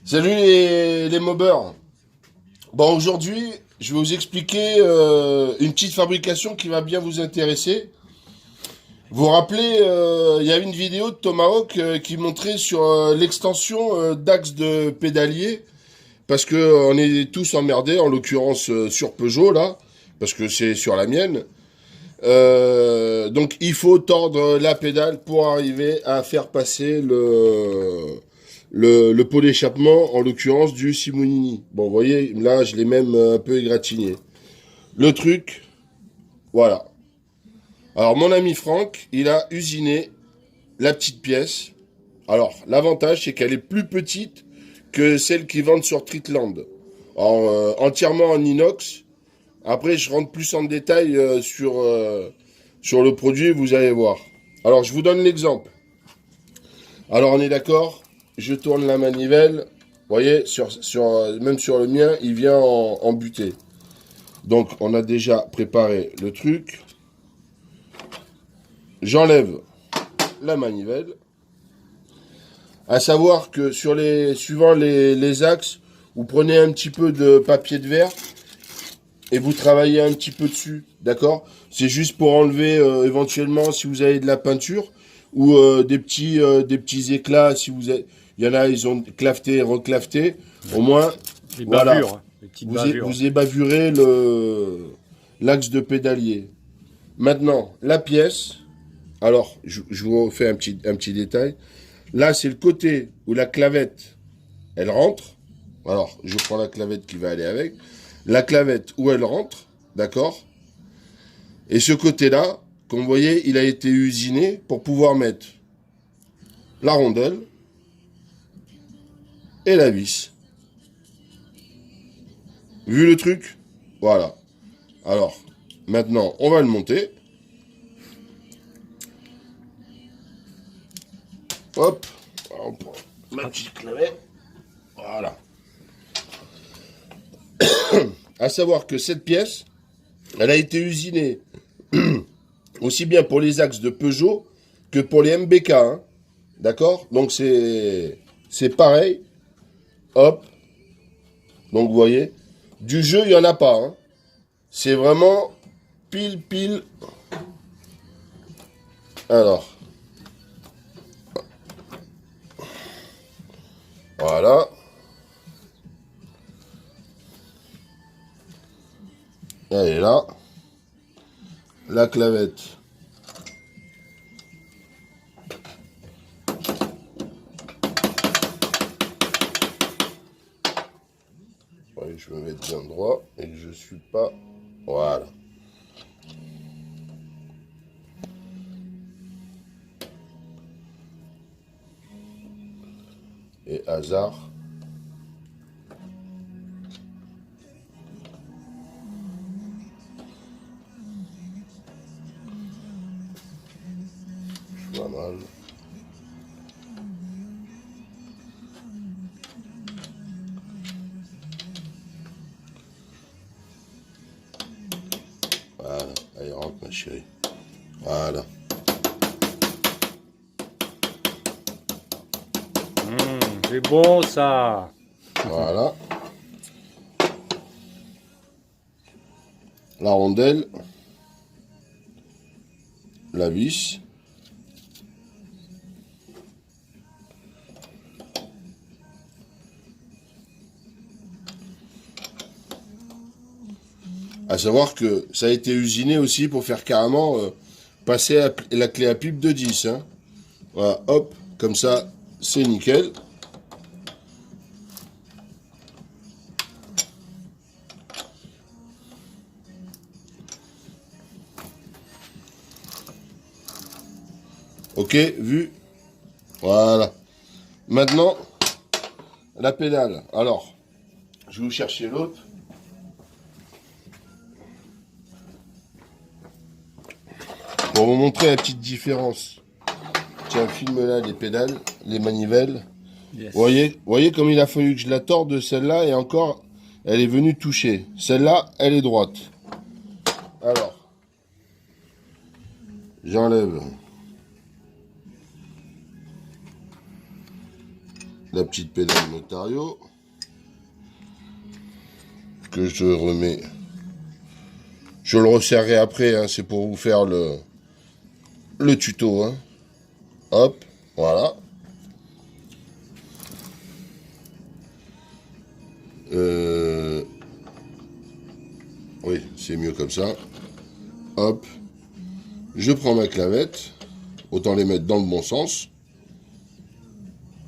Salut les mobeurs. Bon, aujourd'hui, je vais vous expliquer une petite fabrication qui va bien vous intéresser. Vous vous rappelez, il y a une vidéo de Tomahawk qui montrait sur l'extension d'axe de pédalier, parce que on est tous emmerdés, en l'occurrence sur Peugeot là, parce que c'est sur la mienne. Donc il faut tordre la pédale pour arriver à faire passer le pot d'échappement, en l'occurrence du Simonini. Bon, vous voyez, là, je l'ai même un peu égratigné. Le truc, voilà. Alors, mon ami Franck, il a usiné la petite pièce. Alors, l'avantage, c'est qu'elle est plus petite que celle qui vendent sur Tritland. Alors, entièrement en inox. Après, je rentre plus en détail sur le produit, vous allez voir. Alors, je vous donne l'exemple. Alors, on est d'accord, je tourne la manivelle. Vous voyez, même sur le mien, il vient en butée. Donc, on a déjà préparé le truc. J'enlève la manivelle. À savoir que suivant les axes, vous prenez un petit peu de papier de verre et vous travaillez un petit peu dessus, d'accord? C'est juste pour enlever éventuellement si vous avez de la peinture ou des petits éclats. Si vous avez, il y en a, ils ont claveté, reclaveté. Au moins, Les voilà, bavures, les petites bavures. vous ébavurez l'axe de pédalier. Maintenant, la pièce. Alors, je vous fais un petit détail. Là, c'est le côté où la clavette, elle rentre. Alors, je prends la clavette qui va aller avec. La clavette où elle rentre, d'accord? Et ce côté-là, comme vous voyez, il a été usiné pour pouvoir mettre la rondelle et la vis. Vu le truc? Voilà. Alors, maintenant, on va le monter. Hop. On prend ma petite clavette. Voilà. À savoir que cette pièce, elle a été usinée aussi bien pour les axes de Peugeot que pour les MBK. Hein. D'accord? Donc c'est pareil. Hop. Donc vous voyez. Du jeu, il n'y en a pas. Hein. C'est vraiment pile. Alors. Voilà. Elle est là. La clavette. Ouais, je me mets bien droit et que je suis pas. Voilà. Et hasard. Pas mal. Voilà. Allez, rentre ma chérie. Voilà. C'est bon ça. Voilà. La rondelle. La vis. À savoir que ça a été usiné aussi pour faire carrément passer la clé à pipe de 10. Hein. Voilà, hop, comme ça, c'est nickel. Ok, vu. Voilà. Maintenant, la pédale. Alors, je vais vous chercher l'autre. Pour vous montrer la petite différence. Tiens, filme là les pédales, les manivelles. Yes. Voyez comme il a fallu que je la torde celle-là et encore, elle est venue toucher. Celle-là, elle est droite. Alors, j'enlève la petite pédale Notario que je remets. Je le resserrerai après, hein, c'est pour vous faire le tuto. Hein. Hop, voilà. Oui, c'est mieux comme ça. Hop. Je prends ma clavette. Autant les mettre dans le bon sens.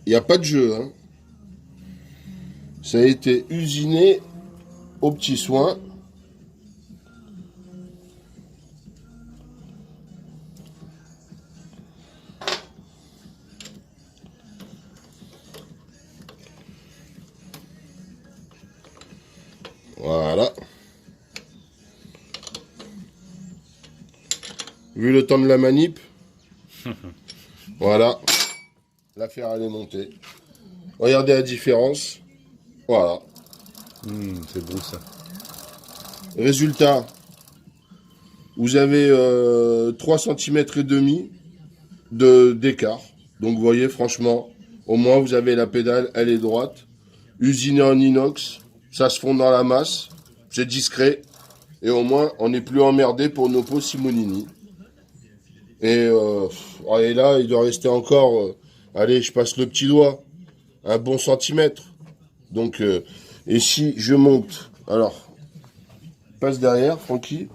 Il n'y a pas de jeu. Hein. Ça a été usiné aux petits soins. Voilà. Vu le temps de la manip, voilà, l'affaire elle est montée. Regardez la différence. Voilà. C'est beau ça. Résultat, vous avez 3 cm et demi d'écart. Donc vous voyez, franchement, au moins vous avez la pédale, elle est droite. Usinée en inox, ça se fond dans la masse, c'est discret. Et au moins, on n'est plus emmerdé pour nos pots Simonini. Et là, il doit rester encore, allez, je passe le petit doigt, un bon centimètre. Donc, et si je monte, alors, passe derrière, Francky.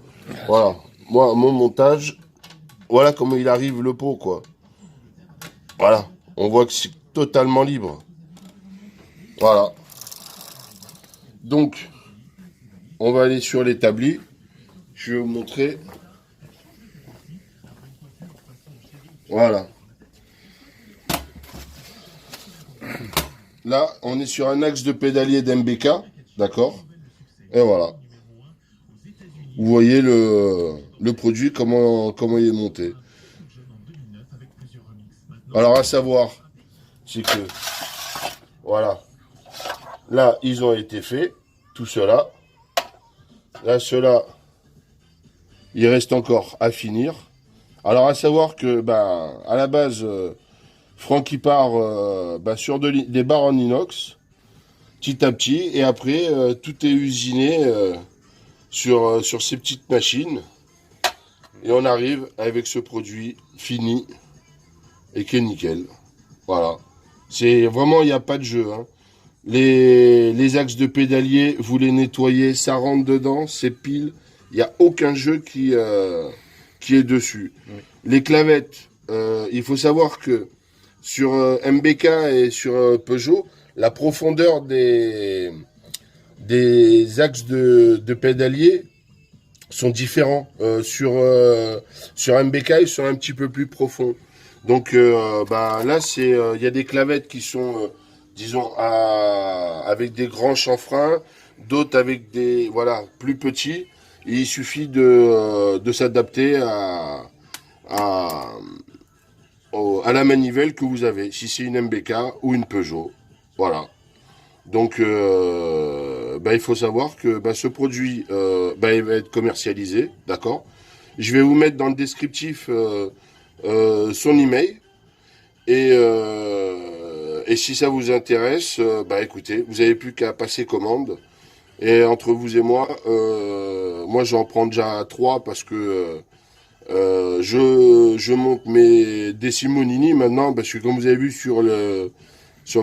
Voilà, moi, mon montage, voilà comment il arrive le pot, quoi. Voilà, on voit que c'est totalement libre. Voilà. Donc, on va aller sur l'établi. Je vais vous montrer. Voilà. Là, on est sur un axe de pédalier d'MBK, d'accord? Et voilà. Vous voyez le produit, comment il est monté. Alors, à savoir, c'est que, voilà, là, ils ont été faits, tout cela. Là, cela, il reste encore à finir. Alors, à savoir que, à la base, Franck, il part sur des barres en inox, petit à petit, et après, tout est usiné sur ces petites machines. Et on arrive avec ce produit fini et qui est nickel. Voilà. C'est vraiment, il n'y a pas de jeu. Hein. Les axes de pédalier, vous les nettoyez, ça rentre dedans, c'est pile. Il n'y a aucun jeu qui est dessus. Oui. Les clavettes, il faut savoir que sur MBK et sur Peugeot, la profondeur des axes de pédalier sont différents. Sur MBK, ils sont un petit peu plus profonds. Donc là, il y a des clavettes qui sont, disons, avec des grands chanfreins, d'autres avec des plus petits. Et il suffit de s'adapter à la manivelle que vous avez, si c'est une MBK ou une Peugeot. Voilà. Donc, il faut savoir que ce produit, il va être commercialisé, d'accord. Je vais vous mettre dans le descriptif son email. Et si ça vous intéresse, écoutez, vous n'avez plus qu'à passer commande. Et entre vous et moi, moi j'en prends déjà 3 parce que je monte des Simonini maintenant, parce que comme vous avez vu sur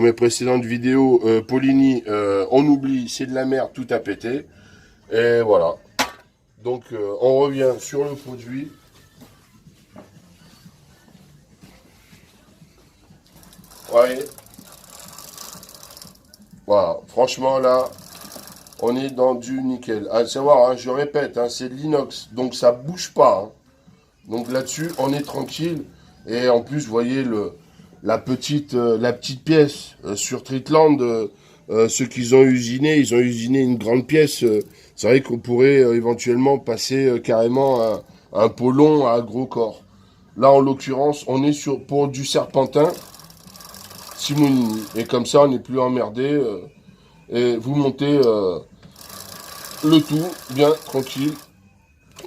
mes précédentes vidéos, Polini, on oublie, c'est de la merde, tout a pété. Et voilà. Donc on revient sur le produit. Ouais. Voilà, franchement là, on est dans du nickel. À savoir, hein, je répète, hein, c'est de l'inox, donc ça bouge pas. Hein. Donc là-dessus, on est tranquille. Et en plus, vous voyez la petite pièce sur Tritland, ceux qu'ils ont usiné, ils ont usiné une grande pièce. C'est vrai qu'on pourrait éventuellement passer carrément un pot long à gros corps. Là, en l'occurrence, on est pour du serpentin Simonini. Et comme ça, on n'est plus emmerdé. Et vous montez le tout bien tranquille.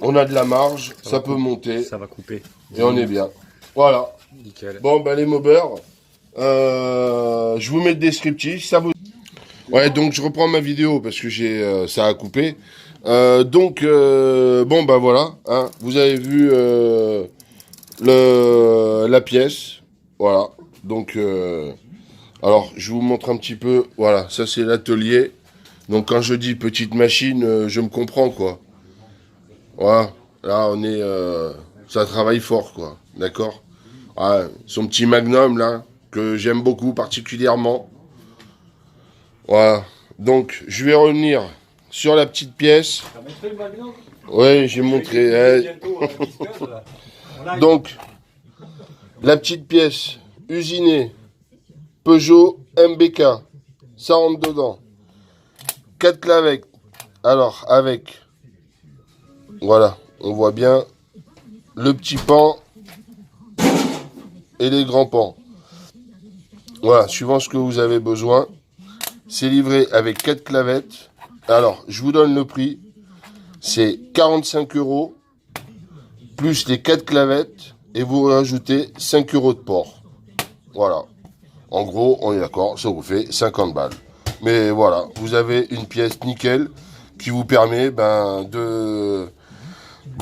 On a de la marge, ça peut monter. Ça va couper. Et on est bien. Voilà. Nickel. Bon, les mobbers, Je vous mets le descriptif, ça vous... Ouais, donc je reprends ma vidéo parce que ça a coupé. Bon, bah voilà, hein, vous avez vu la pièce, voilà. Donc, alors, je vous montre un petit peu, voilà, ça c'est l'atelier. Donc quand je dis petite machine, je me comprends, quoi. Voilà, là ça travaille fort, quoi, d'accord. Ouais, son petit Magnum, là, que j'aime beaucoup particulièrement. Voilà. Donc, je vais revenir sur la petite pièce. T'as montré le Magnum? Oui, j'ai montré. Bientôt, disqueuse, là. On a- Donc, la petite pièce usinée Peugeot MBK. Ça rentre dedans. 4 clavettes. Alors, avec, voilà, on voit bien le petit pan et les grands pans. Voilà, suivant ce que vous avez besoin. C'est livré avec 4 clavettes. Alors, je vous donne le prix. C'est 45 € plus les 4 clavettes et vous rajoutez 5 € de port. Voilà. En gros, on est d'accord, ça vous fait 50 balles. Mais voilà, vous avez une pièce nickel qui vous permet de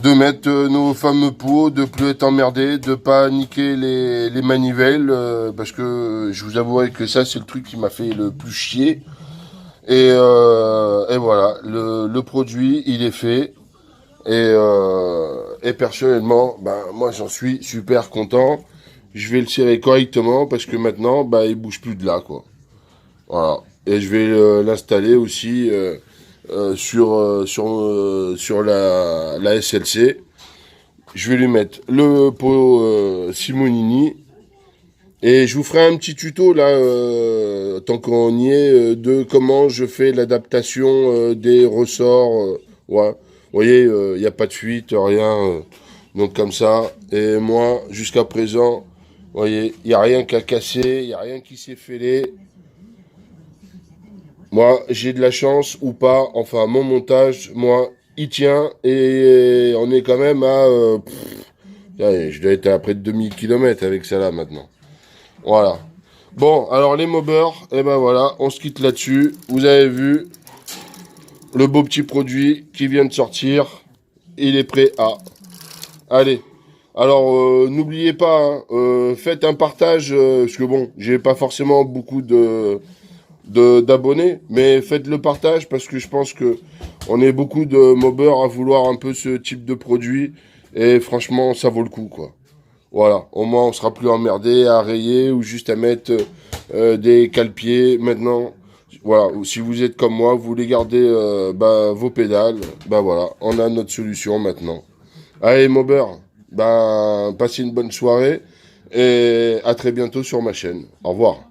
mettre nos fameux pots, de plus être emmerdé, de pas niquer les manivelles, parce que je vous avouerai que ça c'est le truc qui m'a fait le plus chier. Et voilà, le produit il est fait et personnellement, moi j'en suis super content. Je vais le serrer correctement parce que maintenant, il bouge plus de là, quoi. Voilà. Et je vais l'installer aussi sur la SLC. Je vais lui mettre le pot Simonini. Et je vous ferai un petit tuto là, tant qu'on y est, de comment je fais l'adaptation des ressorts. Ouais. Vous voyez, il n'y a pas de fuite, rien. Donc comme ça. Et moi, jusqu'à présent, vous voyez, il n'y a rien qu'à casser, il n'y a rien qui s'est fêlé. Moi, j'ai de la chance ou pas. Enfin, mon montage, moi, il tient. Et on est quand même à... je dois être à près de 2000 km avec ça là maintenant. Voilà. Bon, alors les mobbers, et ben voilà, on se quitte là-dessus. Vous avez vu le beau petit produit qui vient de sortir. Il est prêt à... Allez. Alors, n'oubliez pas, hein, faites un partage, parce que bon, j'ai pas forcément beaucoup d'abonnés, mais faites le partage parce que je pense que on est beaucoup de mobbers à vouloir un peu ce type de produit et franchement, ça vaut le coup, quoi. Voilà, au moins on sera plus emmerdé à rayer ou juste à mettre des cale-pieds. Maintenant, voilà, ou si vous êtes comme moi, vous voulez garder vos pédales, voilà, on a notre solution maintenant. Allez, mobber, passez une bonne soirée et à très bientôt sur ma chaîne. Au revoir.